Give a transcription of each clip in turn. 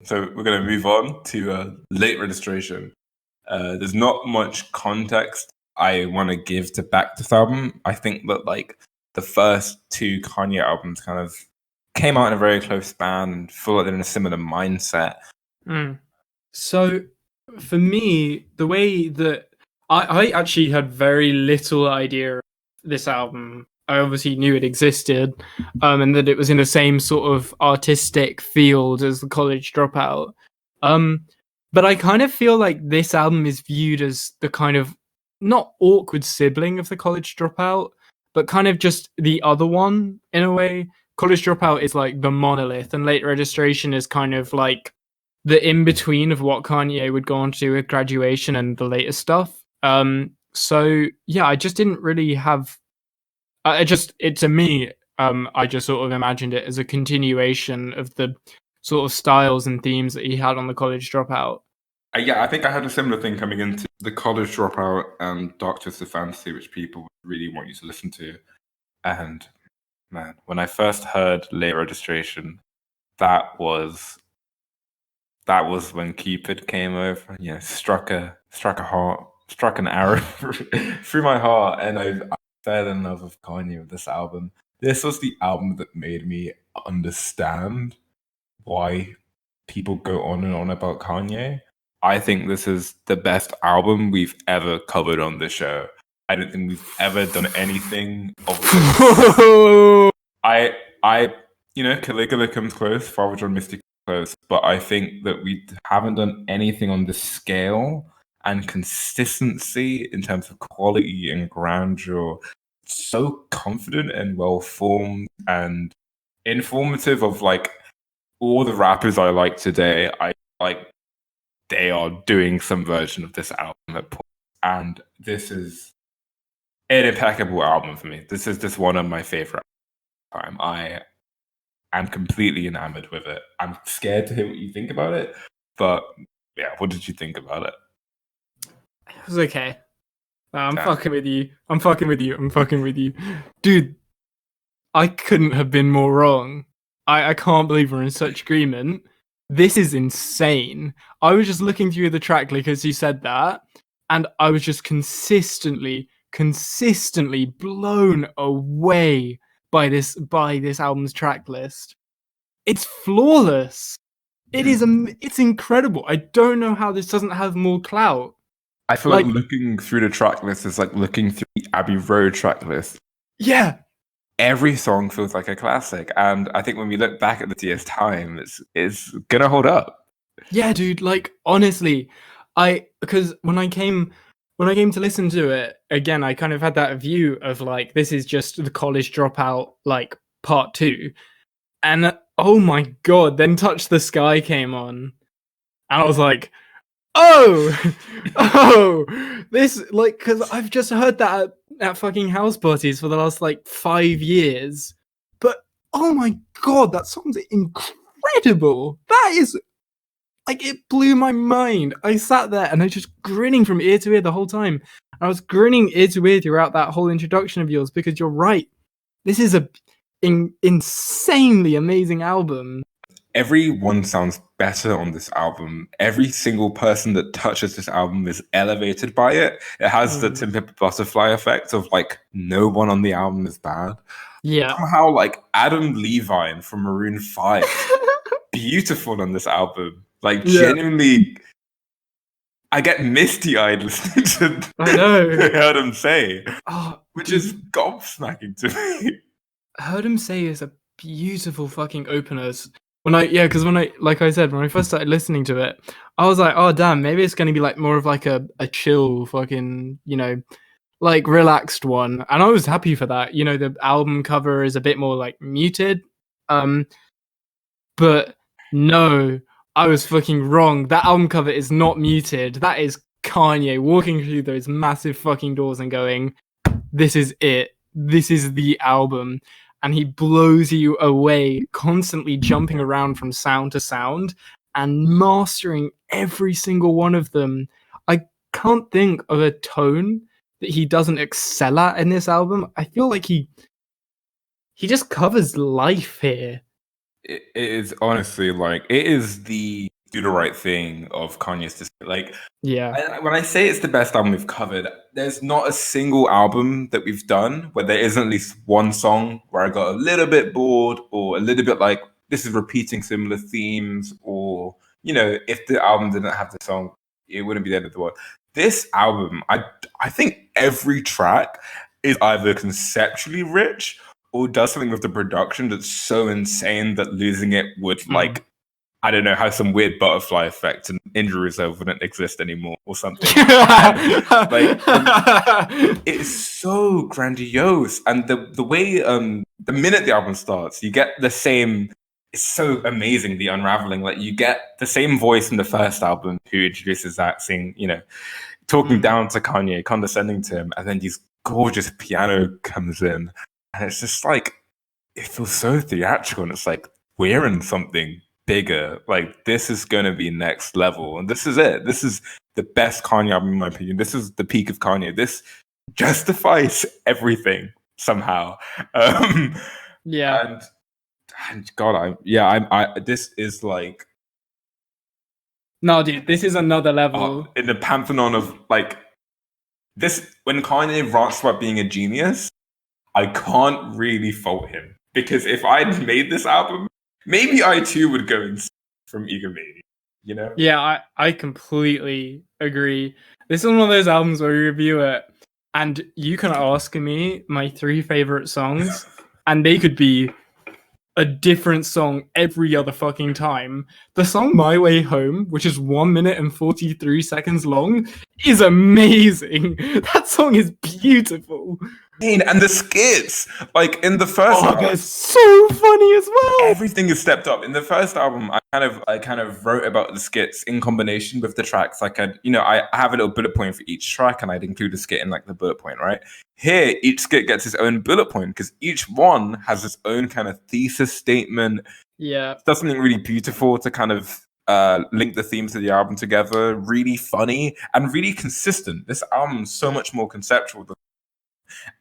So we're going to move on to Late Registration. There's not much context I want to give to back this album. I think that like the first two Kanye albums kind of came out in a very close span and feel like they're in a similar mindset. So for me, the way that I actually had very little idea of this album. I obviously knew it existed, and that it was in the same sort of artistic field as The College Dropout. But I kind of feel like this album is viewed as the kind of not awkward sibling of The College Dropout, but kind of just the other one in a way. College Dropout is like the monolith, and Late Registration is kind of like the in-between of what Kanye would go on to do with Graduation and the later stuff. So yeah, I just didn't really have. I just sort of imagined it as a continuation of the sort of styles and themes that he had on The College Dropout. Yeah, I think I had a similar thing coming into The College Dropout and Dark Twisted Fantasy, which people really want you to listen to. And man, when I first heard Late Registration, that was when Cupid came over, struck an arrow through my heart, and I fell in love with Kanye with this album. This was the album that made me understand why people go on and on about Kanye. I think this is the best album we've ever covered on the show. I don't think we've ever done anything of this. Caligula comes close, Father John Misty close, but I think that we haven't done anything on this scale and consistency in terms of quality and grandeur. So confident and well formed and informative of like all the rappers I like today. I like they are doing some version of this album at point, and this is an impeccable album for me. This is just one of my favorite time. I am completely enamored with it. I'm scared to hear what you think about it, but yeah, what did you think about it? It was okay. I'm fucking with you. Dude, I couldn't have been more wrong. I can't believe we're in such agreement. This is insane. I was just looking through the track list as you said that, and I was just consistently blown away by this album's track list. It's flawless. It's incredible. I don't know how this doesn't have more clout. I feel like looking through the track list is like looking through the Abbey Road track list. Yeah. Every song feels like a classic, and I think when we look back at the DS time, it's gonna hold up. Yeah, dude. Like honestly, because when I came to listen to it again, I kind of had that view of like this is just The College Dropout like part 2, and oh my god, then Touch the Sky came on, and I was like, this like because I've just heard that at fucking house parties for the last like 5 years, but oh my god, that song's incredible. That is like, it blew my mind. I sat there and I was just grinning from ear to ear the whole time. I was grinning ear to ear throughout that whole introduction of yours because you're right. This is a insanely amazing album. Everyone sounds better on this album. Every single person that touches this album is elevated by it. It has the To Pimp a Butterfly effect of like no one on the album is bad. Yeah. Somehow like Adam Levine from Maroon 5, beautiful on this album. Like genuinely, I get misty-eyed listening to I know. Heard Him Say, which is gobsmacking to me. Heard Him Say is a beautiful fucking opener. Because when I first started listening to it, I was like, oh damn, maybe it's going to be like more of like a chill fucking, like relaxed one. And I was happy for that. The album cover is a bit more like muted. But no, I was fucking wrong. That album cover is not muted. That is Kanye walking through those massive fucking doors and going, this is it. This is the album. And he blows you away, constantly jumping around from sound to sound and mastering every single one of them. I can't think of a tone that he doesn't excel at in this album. I feel like he just covers life here. It is honestly like, it is the Do the Right Thing of Kanye's like. Yeah. When I say it's the best album we've covered, there's not a single album that we've done where there isn't at least one song where I got a little bit bored or a little bit like this is repeating similar themes, or if the album didn't have the song, it wouldn't be the end of the world. This album, I think every track is either conceptually rich or does something with the production that's so insane that losing it would like, I don't know, have some weird butterfly effect and injury reserve wouldn't exist anymore or something. Like, it's so grandiose. And the way the minute the album starts, you get the same, it's so amazing, the unraveling. Like, you get the same voice in the first album who introduces that, saying, talking down to Kanye, condescending to him, and then this gorgeous piano comes in. And it's just like, it feels so theatrical, and it's like, we're in something bigger. Like, this is going to be next level, and this is it. This is the best Kanye album, in my opinion. This is the peak of Kanye. This justifies everything somehow. Yeah. And God, this is like, no, dude, this is another level in the pantheon of like this. When Kanye rants about being a genius, I can't really fault him, because if I'd made this album, maybe I too would go from egomania, Yeah, I completely agree. This is one of those albums where we review it and you can ask me my 3 favorite songs and they could be a different song every other fucking time. The song My Way Home, which is 1 minute and 43 seconds long, is amazing. That song is beautiful. And the skits, like in the first album, they're so funny as well. Everything is stepped up. In the first album, I kind of wrote about the skits in combination with the tracks. Like I have a little bullet point for each track, and I'd include a skit in like the bullet point, right? Here, each skit gets its own bullet point because each one has its own kind of thesis statement. Yeah, it does something really beautiful to kind of link the themes of the album together. Really funny and really consistent. This album is so much more conceptual than.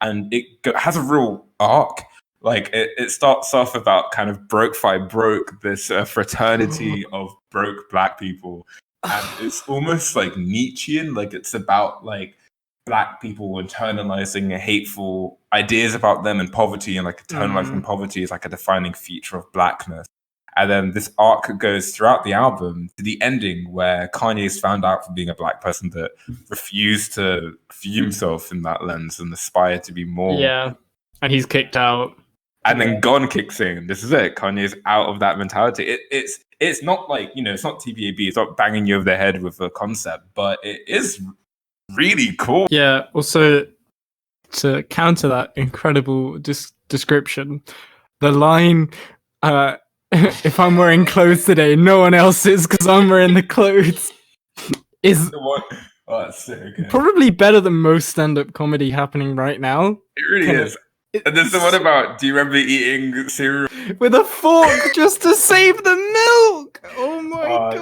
And it has a real arc. Like it starts off about kind of broke fight broke, this fraternity of broke black people, and it's almost like Nietzschean. Like it's about like black people internalizing hateful ideas about them and poverty, and like internalizing poverty is like a defining feature of blackness. And then this arc goes throughout the album to the ending where Kanye is found out for being a black person that refused to view himself in that lens and aspire to be more. Yeah, and he's kicked out. And then Gone kicks in. This is it. Kanye's out of that mentality. It's not like, it's not TBAB. It's not banging you over the head with a concept, but it is really cool. Yeah, also to counter that incredible description, the line... if I'm wearing clothes today, no one else is because I'm wearing the clothes. Is that's so good. Probably better than most stand-up comedy happening right now. It really is. And there's the one about, do you remember eating cereal with a fork just to save the milk? Oh my god!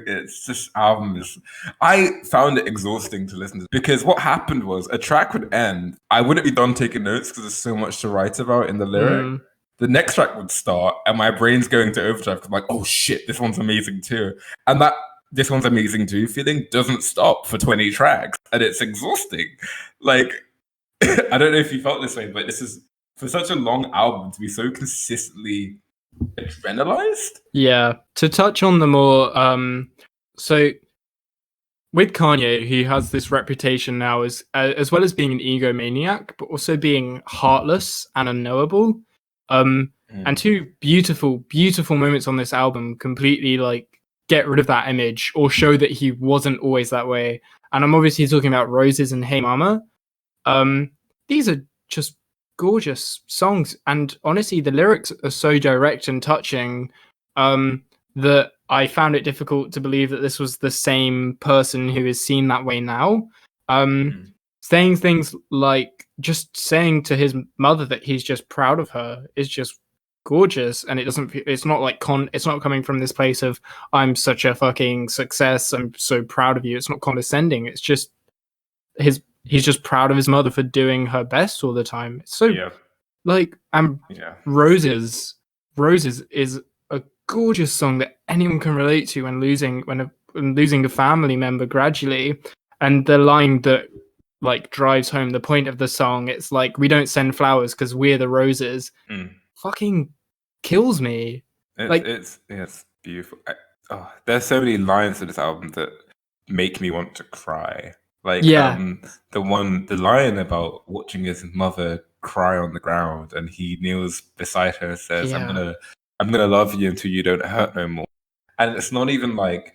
It's this album is. I found it exhausting to listen to because what happened was a track would end. I wouldn't be done taking notes because there's so much to write about in the lyric. The next track would start and my brain's going to overdrive because I'm like, oh shit, this one's amazing too. And that this one's amazing too feeling doesn't stop for 20 tracks. And it's exhausting. Like, I don't know if you felt this way, but this is, for such a long album to be so consistently adrenalized. Yeah. To touch on the more, so with Kanye, he has this reputation now as well as being an egomaniac, but also being heartless and unknowable. And 2 beautiful, beautiful moments on this album completely like get rid of that image or show that he wasn't always that way. And I'm obviously talking about Roses and Hey Mama. These are just gorgeous songs, and honestly, the lyrics are so direct and touching that I found it difficult to believe that this was the same person who is seen that way now. Saying things like, just saying to his mother that he's just proud of her is just gorgeous, and it's not like it's not coming from this place of I'm such a fucking success, I'm so proud of you. It's not condescending. It's just he's just proud of his mother for doing her best all the time. So like Roses is a gorgeous song that anyone can relate to when losing a family member gradually. And the line that like drives home the point of the song, it's like, we don't send flowers because we're the roses. Fucking kills me. It's beautiful. There's so many lines in this album that make me want to cry. Like the line about watching his mother cry on the ground, and he kneels beside her and says, "I'm gonna love you until you don't hurt no more." And it's not even like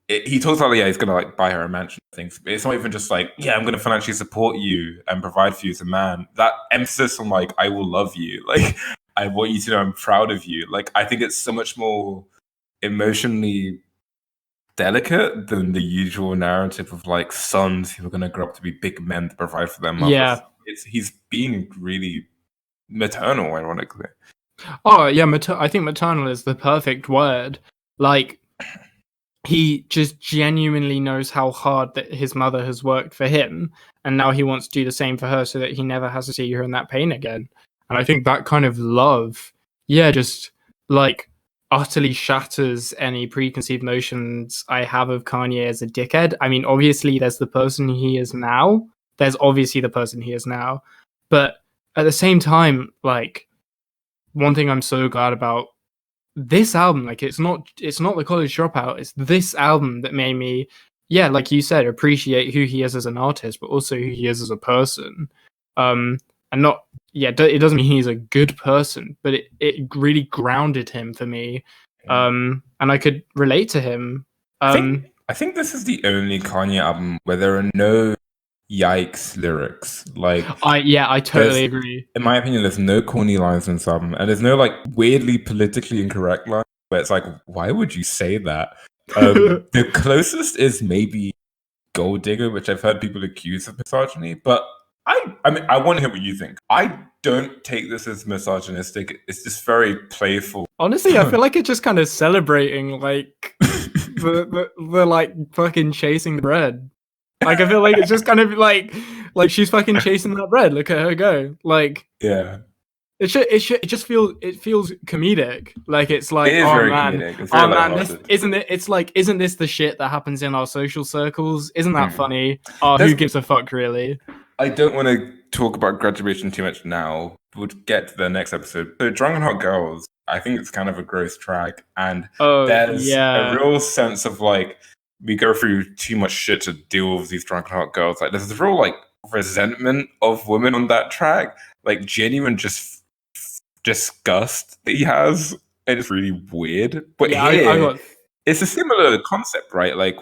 he talks about he's gonna like buy her a mansion and things, but it's not even just like I'm gonna financially support you and provide for you as a man. That emphasis on like I will love you, like I want you to know I'm proud of you. Like I think it's so much more emotionally delicate than the usual narrative of like sons who are gonna grow up to be big men to provide for their mothers. Yeah. He's being really maternal, ironically. Oh yeah, I think maternal is the perfect word. Like, he just genuinely knows how hard that his mother has worked for him, and now he wants to do the same for her so that he never has to see her in that pain again. And I think that kind of love, just like utterly shatters any preconceived notions I have of Kanye as a dickhead. I mean, obviously there's the person he is now. But at the same time, like, one thing I'm so glad about this album, like, it's not the College Dropout, it's this album that made me, like you said, appreciate who he is as an artist, but also who he is as a person. And not, it doesn't mean he's a good person, but it really grounded him for me. And I could relate to him. I think this is the only Kanye album where there are no yikes lyrics. Like, I totally agree. In my opinion, there's no corny lines in this album, and there's no like weirdly politically incorrect line where it's like, why would you say that? The closest is maybe Gold Digger, which I've heard people accuse of misogyny, but I mean, I want to hear what you think. I don't take this as misogynistic. It's just very playful. Honestly, I feel like it's just kind of celebrating, like, the like fucking chasing the bread. Like, I feel like it's just kind of like she's fucking chasing that bread. Look at her go. Like, it feels comedic. Like, it's like, isn't this the shit that happens in our social circles? Isn't that funny? Who gives a fuck, really? I don't want to talk about graduation too much now. We'll get to the next episode. So, Drunk Hot Girls, I think it's kind of a gross track, and there's a real sense of like, we go through too much shit to deal with these drunk and hot girls. Like, there's a real like resentment of women on that track, like genuine just disgust that he has, and it's really weird. But it's a similar concept, right? Like,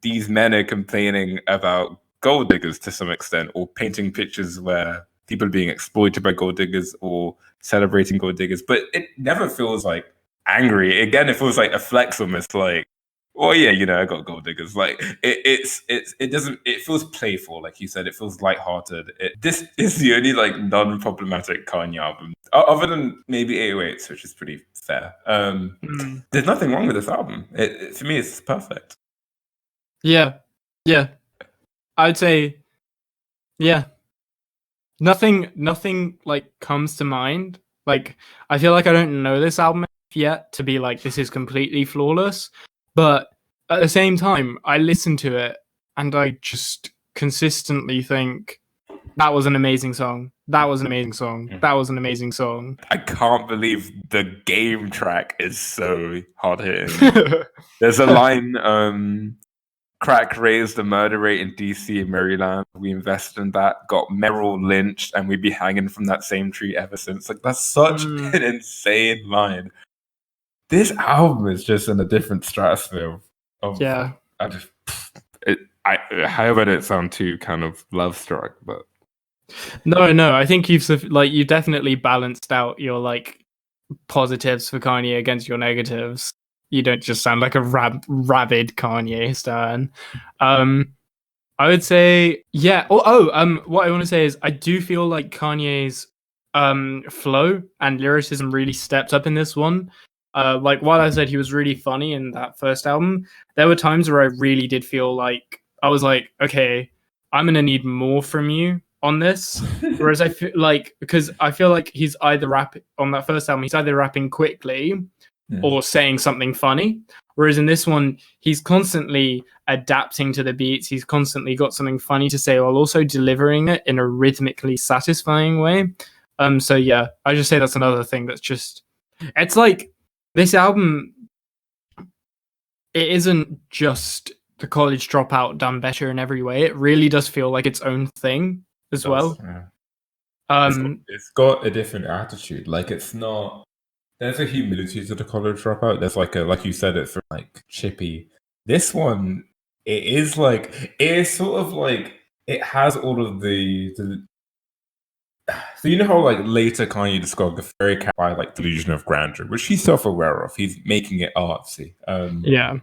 these men are complaining about gold diggers to some extent, or painting pictures where people are being exploited by gold diggers, or celebrating gold diggers. But it never feels like angry. Again, it feels like a flex, almost like, well, I got gold diggers. Like, it feels playful, like you said. It feels lighthearted. This is the only like non-problematic Kanye album, other than maybe 808s, which is pretty fair. There's nothing wrong with this album. For me, it's perfect. Yeah. I'd say, nothing like comes to mind. Like, I feel like I don't know this album yet to be like, this is completely flawless. But at the same time, I listen to it and I just consistently think, that was an amazing song. That was an amazing song. That was an amazing song. I can't believe the Game track is so hard hitting. There's a line, crack raised the murder rate in DC and Maryland. We invested in that, got Merrill lynched, and we'd be hanging from that same tree ever since. Like, that's such an insane line. This album is just in a different stratosphere of I hope I don't sound too kind of love struck, but no, I think you've definitely balanced out your like positives for Kanye against your negatives. You don't just sound like a rabid Kanye stan. I would say, what I want to say is, I do feel like Kanye's flow and lyricism really stepped up in this one. Like, while I said he was really funny in that first album, there were times where I really did feel like I was like, okay, I'm gonna need more from you on this. Whereas I feel like, because I feel like he's either on that first album, he's either rapping quickly, or saying something funny. Whereas in this one, he's constantly adapting to the beats. He's constantly got something funny to say while also delivering it in a rhythmically satisfying way. So yeah, I just say that's another thing that's just, it's like this album, it isn't just the College Dropout done better in every way. It really does feel like its own thing as well. Yeah. It's got a different attitude. Like, it's not, there's a humility to the College Dropout. There's like you said, it's like chippy. This one, it is sort of like, it has all of the so you know how like later Kanye discography very carried by like delusion of grandeur, which he's self-aware of. He's making it artsy. Yeah.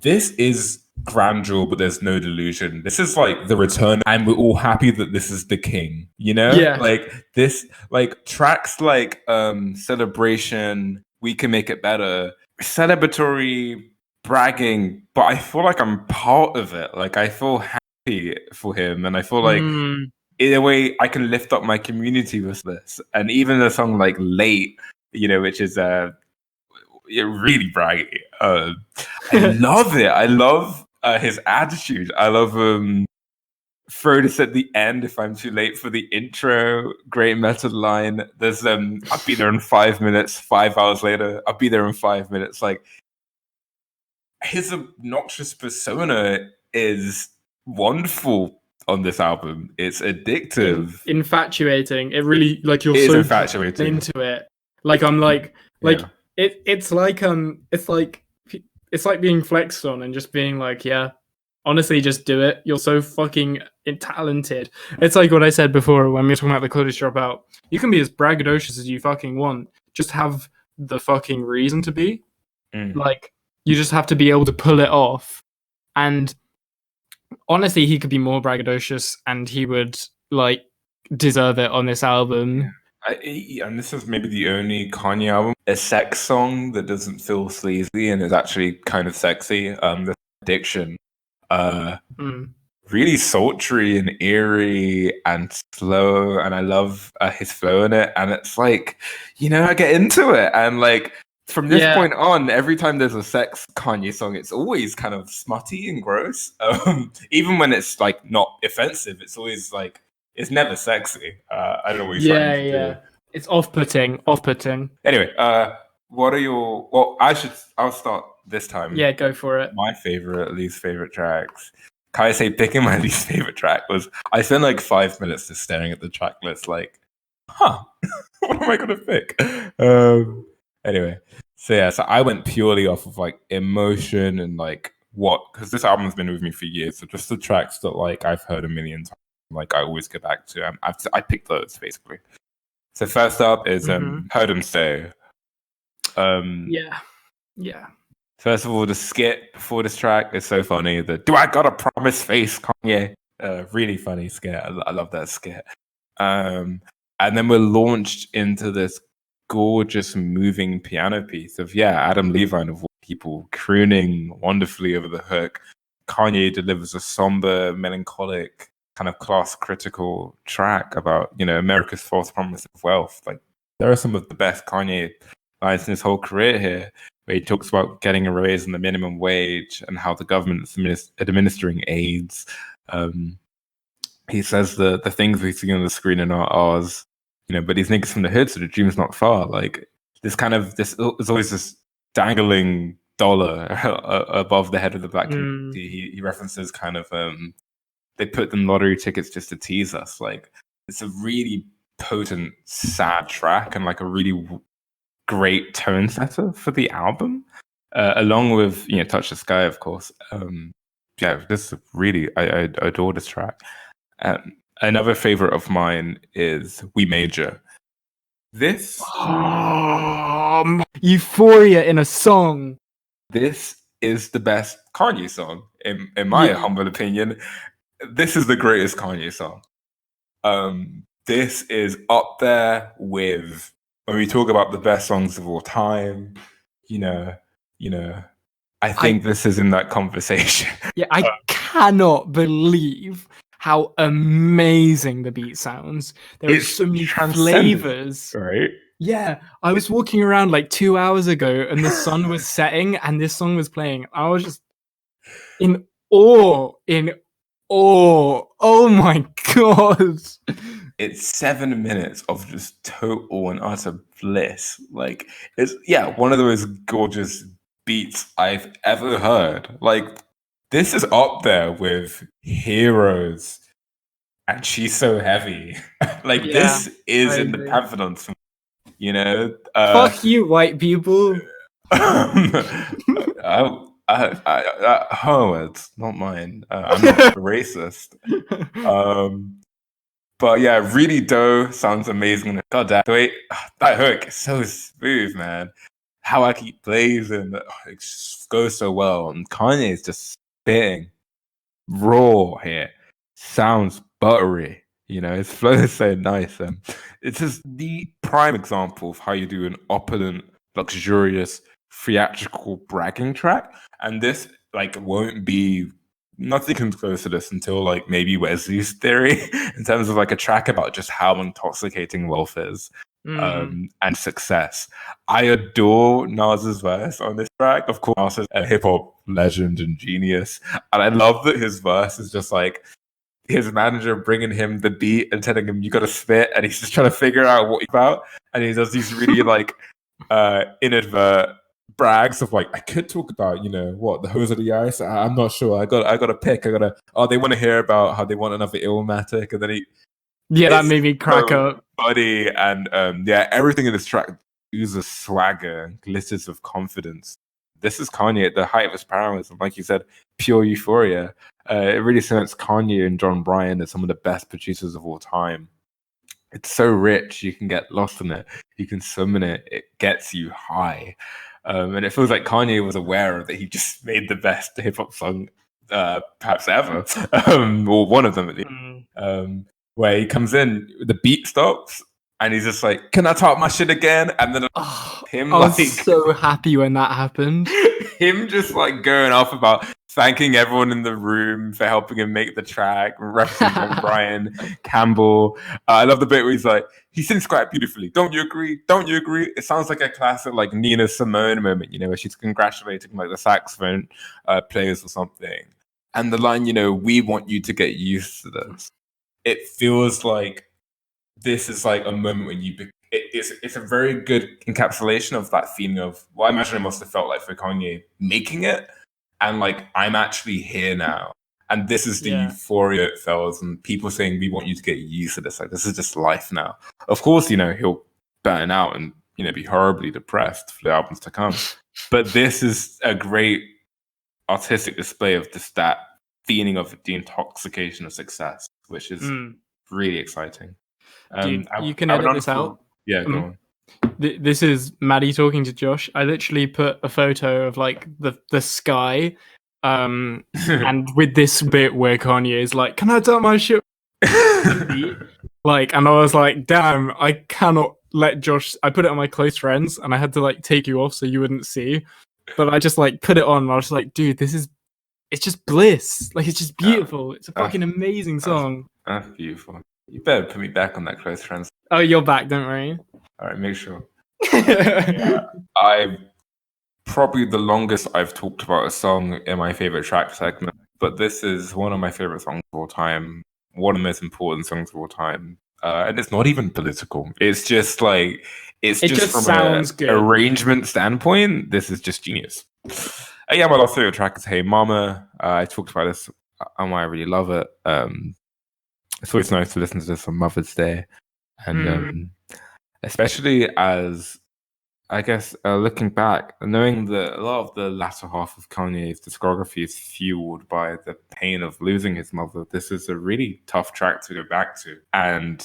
This is grandeur, but there's no delusion. This is like the return, and we're all happy that this is the king. You know, Yeah. like this, like tracks like Celebration, We Can Make It Better, celebratory, bragging. But I feel like I'm part of it. Like I feel happy for him, and I feel like in a way I can lift up my community with this. And even a song like Late, you know, which is really braggy. I love it. I love his attitude. I love throw this at the end if I'm too late for the intro. Great method line. There's I'll be there in 5 minutes. 5 hours later, I'll be there in 5 minutes. Like his obnoxious persona is wonderful on this album. It's addictive, infatuating. It really like you're so infatuating into it. Like I'm like it's like being flexed on and just being like, yeah, honestly, just do it. You're so fucking talented. It's like what I said before when we were talking about the College Dropout. You can be as braggadocious as you fucking want. Just have the fucking reason to be. Like you just have to be able to pull it off. And honestly, he could be more braggadocious, and he would like deserve it on this album. And this is maybe the only Kanye album, a sex song that doesn't feel sleazy and is actually kind of sexy. The Addiction, really sultry and eerie and slow, and I love his flow in it. And it's like, you know, I get into it, and like from this point on, every time there's a sex Kanye song, it's always kind of smutty and gross. Even when it's like not offensive, it's always like, it's never sexy. I don't know what you're trying to do. It's off-putting. Anyway, what are your? Well, I'll start this time. Yeah, go for it. My least favorite tracks. Can I say picking my least favorite track was? I spent like 5 minutes just staring at the track list, like, what am I gonna pick? Anyway, so I went purely off of like emotion and like because this album's been with me for years. So just the tracks that like I've heard a million times, like I always go back to. I picked those basically. So first up is Heard 'Em Say. Yeah. First of all, the skit before this track is so funny. The "Do I Got a Promise" face, Kanye. Really funny skit. I love that skit. And then we're launched into this gorgeous moving piano piece of Adam Levine of all people crooning wonderfully over the hook. Kanye delivers a somber, melancholic, kind of class critical track about, you know, America's false promise of wealth. Like there are some of the best Kanye lines in his whole career here, where he talks about getting a raise in the minimum wage and how the government's administering aids. He says the things we see on the screen are not ours, you know, but these niggas from the hood, so the dream's not far. Like this is always this dangling dollar above the head of the black community. He references kind of they put them lottery tickets just to tease us. Like it's a really potent, sad track and like a really great tone setter for the album, along with, you know, Touch the Sky, of course. This is really, I adore this track. Another favorite of mine is We Major. This euphoria in a song. This is the best Kanye song, in my humble opinion. This is the greatest Kanye song. This is up there with, when we talk about the best songs of all time, you know, I think this is in that conversation. Yeah, I cannot believe how amazing the beat sounds. There are so many flavors. Right? Yeah, I was walking around like 2 hours ago, and the sun was setting, and this song was playing. I was just in awe, in awe. Oh my god! It's 7 minutes of just total and utter bliss. Like, it's one of the most gorgeous beats I've ever heard. Like, this is up there with Heroes and She's So Heavy. Like, Yeah, this is I in the agree. pantheon, you know. Fuck you, white people. It's not mine. I'm not racist. But yeah, really dough sounds amazing. God damn, wait, that hook is so smooth, man. How I keep blazing, it just goes so well. And Kanye is just spitting raw here. Sounds buttery. His flow is so nice. It's just the prime example of how you do an opulent, luxurious, theatrical bragging track. And this won't be nothing comes close to this until maybe Wesley's Theory in terms of a track about just how intoxicating wealth is and success. I adore Nas's verse on this track. Of course, Nas is a hip hop legend and genius, and I love that his verse is just his manager bringing him the beat and telling him you got to spit, and he's just trying to figure out what he's about, and he does these really inadvert brags of I could talk about what the hose of the ice. I'm not sure. I got to pick. They want to hear about how they want another Illmatic, and then that made me crack up. Buddy, and everything in this track oozes swagger and glitters with confidence. This is Kanye at the height of his powers, and like you said, pure euphoria. It really cements Kanye and John Bryan as some of the best producers of all time. It's so rich, you can get lost in it. You can swim in it. It gets you high. And it feels like Kanye was aware that he just made the best hip-hop song perhaps ever. Or one of them at least. Where he comes in, the beat stops, and he's just like, "Can I talk my shit again?" And then I was so happy when that happened. Him just going off about thanking everyone in the room for helping him make the track, referencing John Bryan, Campbell. I love the bit where he's like, he sings quite beautifully. Don't you agree? Don't you agree? It sounds like a classic Nina Simone moment, where she's congratulating the saxophone players or something. And the line, we want you to get used to this. It feels like this is a moment when it's a very good encapsulation of that feeling of what I imagine it must have felt like for Kanye making it, and I'm actually here now, and this is the euphoria it felt, and people saying we want you to get used to this. This is just life now. Of course, he'll burn out and be horribly depressed for the albums to come, but this is a great artistic display of just that feeling of the intoxication of success, which is really exciting. Dude, you can edit this out. Yeah, go on. This is Mattie talking to Josh. I literally put a photo of the sky, and with this bit where Kanye is like, "Can I tell my shit?" And I was like, "Damn, I cannot let Josh." I put it on my close friends, and I had to take you off so you wouldn't see. But I just put it on, and I was like, "Dude, it's just bliss. It's just beautiful. It's a fucking amazing song." That's beautiful. You better put me back on that close friends. Oh, you're back, don't worry. All right, make sure. I probably the longest I've talked about a song in my favorite track segment, but this is one of my favorite songs of all time. One of the most important songs of all time. And it's not even political. It's just it just from sounds good. Arrangement standpoint, this is just genius. My last favorite track is Hey Mama. I talked about this and why I really love it. It's always nice to listen to this on Mother's Day. And especially as, I guess, looking back, knowing that a lot of the latter half of Kanye's discography is fueled by the pain of losing his mother, this is a really tough track to go back to. And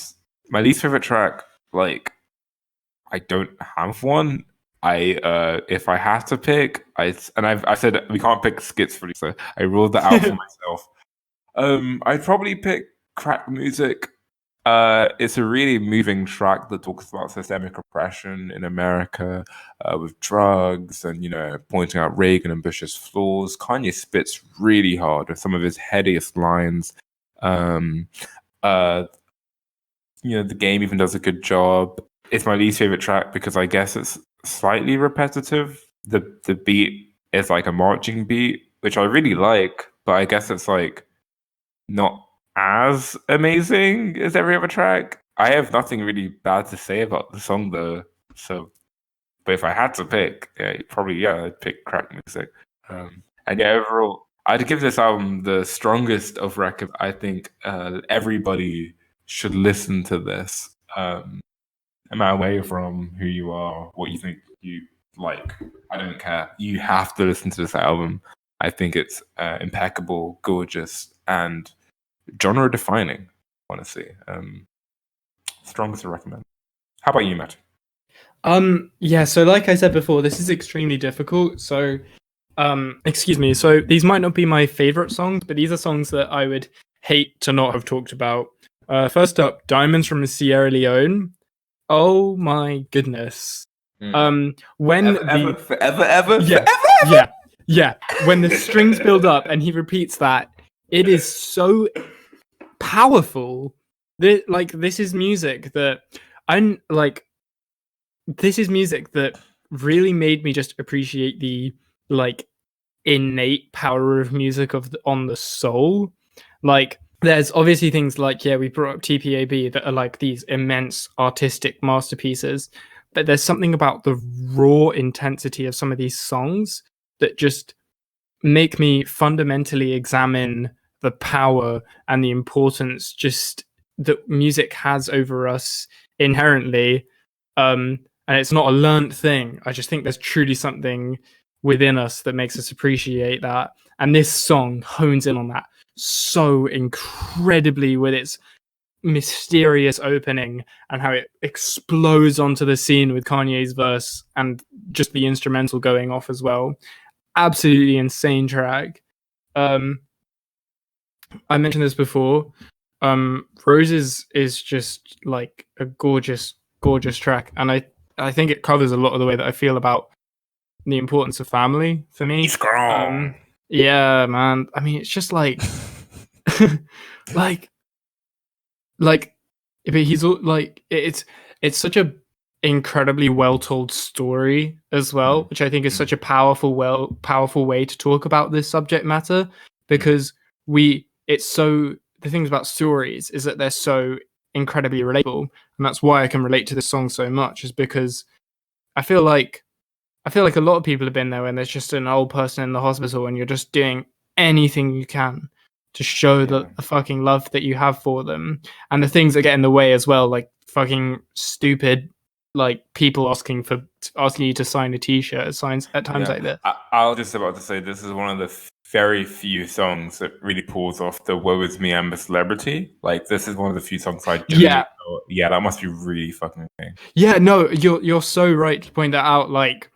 my least favorite track, I don't have one. If I had to pick, I said we can't pick skits for you, so I ruled that out for myself. I'd probably pick Crack Music. It's a really moving track that talks about systemic oppression in America with drugs and, pointing out Reagan and Bush's flaws. Kanye spits really hard with some of his headiest lines. The Game even does a good job. it's my least favorite track because I guess it's slightly repetitive. The beat is like a marching beat, which I really like, but I guess it's like not as amazing as every other track. I have nothing really bad to say about the song though. So, but if I had to pick, I'd pick Crack Music. And yeah, overall, I'd give this album the strongest of records. I think everybody should listen to this. No matter where you're from, who you are, what you think you like, I don't care. You have to listen to this album. I think it's impeccable, gorgeous, and genre defining, honestly. Strongest to recommend. How about you, Matt? Yeah, so like I said before, this is extremely difficult. So excuse me. So these might not be my favorite songs, but these are songs that I would hate to not have talked about. First up, Diamonds from Sierra Leone. Oh my goodness. When Forever. Yeah. When the strings build up and he repeats that, it is so powerful. This is music that I'm like. This is music that really made me just appreciate the like innate power of music on the soul. Like, there's obviously things like, yeah, we brought up TPAB that are like these immense artistic masterpieces, but there's something about the raw intensity of some of these songs that just make me fundamentally examine the power and the importance just that music has over us inherently. And it's not a learned thing. I just think there's truly something within us that makes us appreciate that. And this song hones in on that so incredibly with its mysterious opening and how it explodes onto the scene with Kanye's verse and just the instrumental going off as well. Absolutely insane track. I mentioned this before. Roses is just like a gorgeous track, and I think it covers a lot of the way that I feel about the importance of family for me. Yeah, man. I mean, it's just like like but he's like it's such a incredibly well told story as well, which I think is such a powerful way to talk about this subject matter, because it's so, the things about stories is that they're so incredibly relatable, and that's why I can relate to this song so much, is because I feel like a lot of people have been there when there's just an old person in the hospital and you're just doing anything you can to show the fucking love that you have for them, and the things that get in the way as well, like fucking stupid like people asking you to sign a t-shirt signs at times like this. I was just about to say, this is one of the very few songs that really pulls off the woe is me, I'm a celebrity. Like, this is one of the few songs I genuinely thought, yeah, that must be really fucking insane. Yeah, no, you're so right to point that out. Like,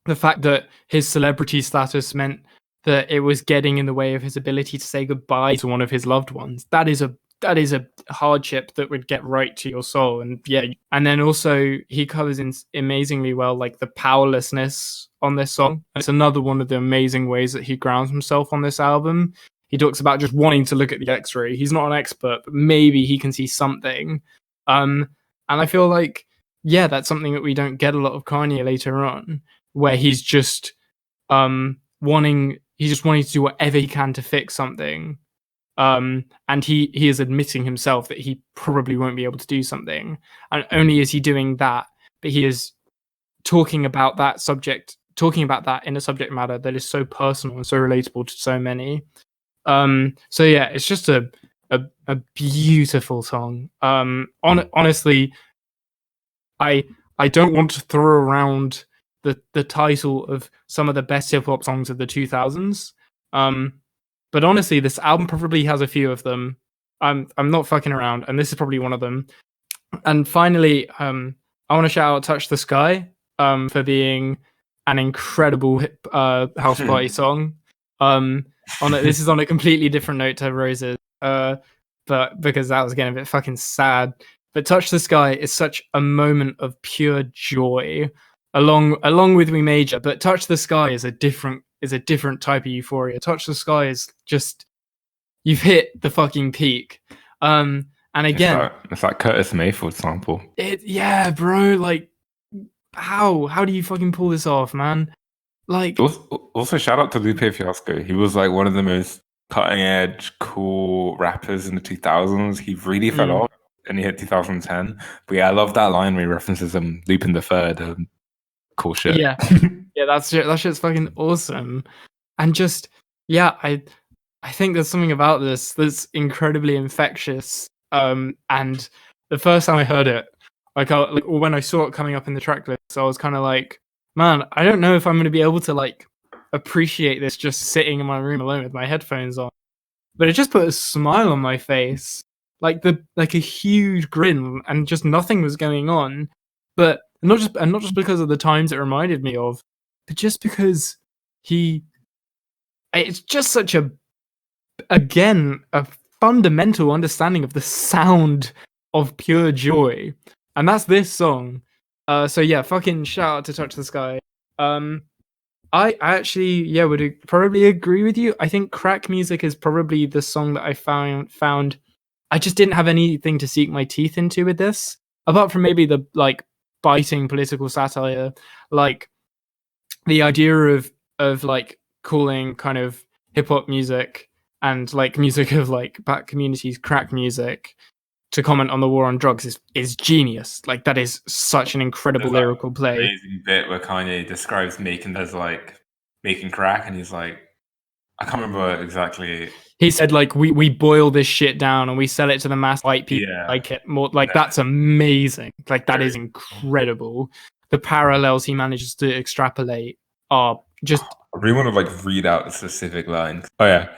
the fact that his celebrity status meant that it was getting in the way of his ability to say goodbye to one of his loved ones. That is a hardship that would get right to your soul. And yeah, and then also he covers in amazingly well like the powerlessness on this song. It's another one of the amazing ways that he grounds himself on this album. He talks about just wanting to look at the X-ray. He's not an expert, but maybe he can see something. And I feel like, yeah, that's something that we don't get a lot of Kanye later on, where he's just wanting to do whatever he can to fix something. And he is admitting himself that he probably won't be able to do something. And only is he doing that, but he is talking about that in a subject matter that is so personal and so relatable to so many. So yeah, it's just a beautiful song. Honestly, I don't want to throw around the title of some of the best hip hop songs of the 2000s. But honestly, this album probably has a few of them. I'm not fucking around, and this is probably one of them. And finally, I want to shout out "Touch the Sky" for being an incredible house party song. This is on a completely different note to Roses, but because that was getting a bit fucking sad. But "Touch the Sky" is such a moment of pure joy, along with "We Major." But "Touch the Sky" is a different type of euphoria. "Touch the Sky" is just, you've hit the fucking peak. And And again, it's that Curtis Mayfield sample. Yeah, bro. Like, how do you fucking pull this off, man? Like, Also, shout out to Lupe Fiasco. He was like one of the most cutting edge, cool rappers in the 2000s. He really fell off and he hit 2010. But yeah, I love that line where he references him looping the third. Cool shit. yeah, that shit's fucking awesome. And just, yeah, I think there's something about this that's incredibly infectious. And the first time I heard it, or when I saw it coming up in the track list, I was kind of like, man, I don't know if I'm going to be able to like appreciate this just sitting in my room alone with my headphones on. But it just put a smile on my face, like a huge grin, and just nothing was going on. But not just because of the times it reminded me of, but just because it's just such a fundamental understanding of the sound of pure joy, and that's this song. So yeah, fucking shout out to Touch the Sky. I actually would probably agree with you. I think Crack Music is probably the song that I found. I just didn't have anything to sink my teeth into with this, apart from maybe the like biting political satire, like the idea of like calling kind of hip hop music and like music of like black communities crack music to comment on the war on drugs is genius. Like that is such an incredible lyrical play. Amazing bit where Kanye describes making as like making crack, and he's like, I can't remember exactly. He said like we boil this shit down and we sell it to the mass white people like it more. Like that's amazing. Like that is incredible. The parallels he manages to extrapolate are just. I really want to like read out the specific line. Oh yeah.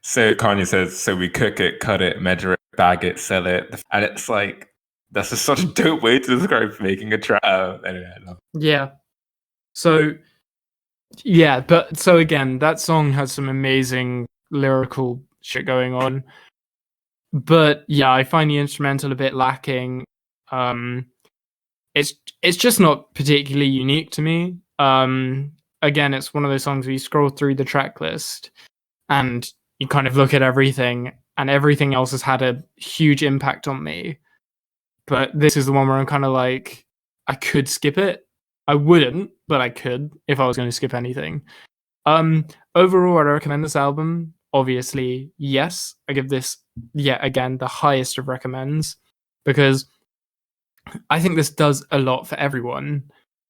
So Kanye says, so we cook it, cut it, measure it, bag it, sell it. And it's like, that's just such a dope way to describe making a track. Anyway, I love it. Yeah. So, yeah, but so again, that song has some amazing lyrical shit going on. But yeah, I find the instrumental a bit lacking. It's just not particularly unique to me. Again, it's one of those songs where you scroll through the track list and you kind of look at everything, and everything else has had a huge impact on me. But this is the one where I'm kind of like, I could skip it. I wouldn't, but I could if I was going to skip anything. Overall, I'd recommend this album. Obviously, yes. I give this, yet again, the highest of recommends because I think this does a lot for everyone.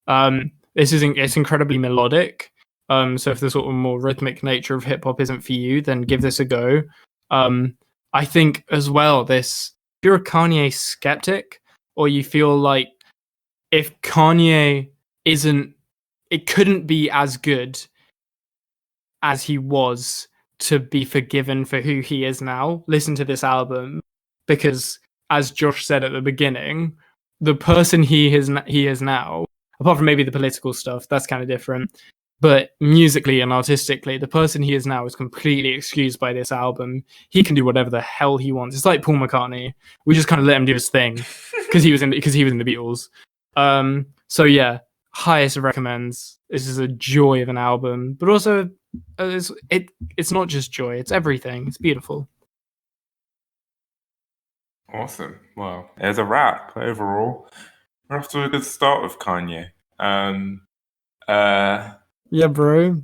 It's incredibly melodic. So if the sort of more rhythmic nature of hip hop isn't for you, then give this a go. I think as well, if you're a Kanye skeptic, or you feel like if Kanye it couldn't be as good as he was to be forgiven for who he is now, listen to this album, because as Josh said at the beginning, the person he is now, apart from maybe the political stuff, that's kind of different. But musically and artistically, the person he is now is completely excused by this album. He can do whatever the hell he wants. It's like Paul McCartney. We just kind of let him do his thing because he was in the Beatles. So yeah, highest of recommends. This is a joy of an album, but also it's not just joy. It's everything. It's beautiful. Awesome. Well, there's a wrap overall. We're off to a good start with Kanye. Yeah, bro.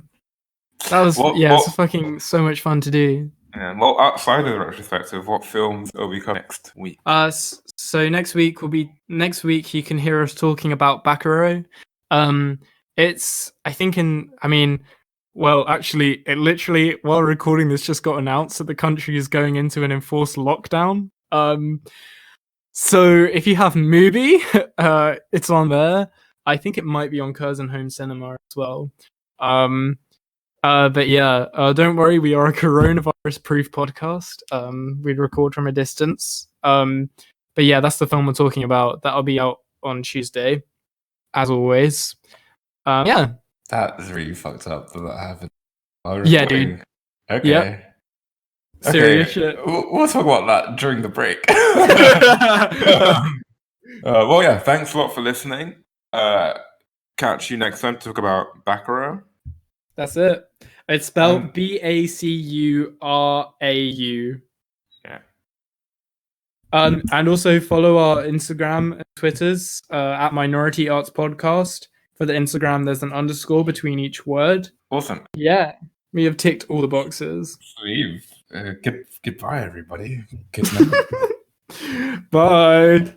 That was it's fucking so much fun to do. Yeah, well, outside of the retrospective, what films will be coming next week? So next week you can hear us talking about Baccarat. It's actually it literally while recording this just got announced that the country is going into an enforced lockdown. So if you have Mubi, it's on there. I think it might be on Curzon Home Cinema as well. But yeah, don't worry, we are a coronavirus-proof podcast. We record from a distance. But yeah, that's the film we're talking about. That'll be out on Tuesday, as always. Yeah. That is really fucked up that happened. Yeah, dude. Okay. Yep. Serious shit. We'll talk about that during the break. Well, yeah, thanks a lot for listening. Catch you next time to talk about Baccarat. That's it. It's spelled Bacurau. Yeah. And also follow our Instagram and Twitters at Minority Arts Podcast. For the Instagram, there's an underscore between each word. Awesome. Yeah, we have ticked all the boxes. Goodbye, everybody. Good night. Bye.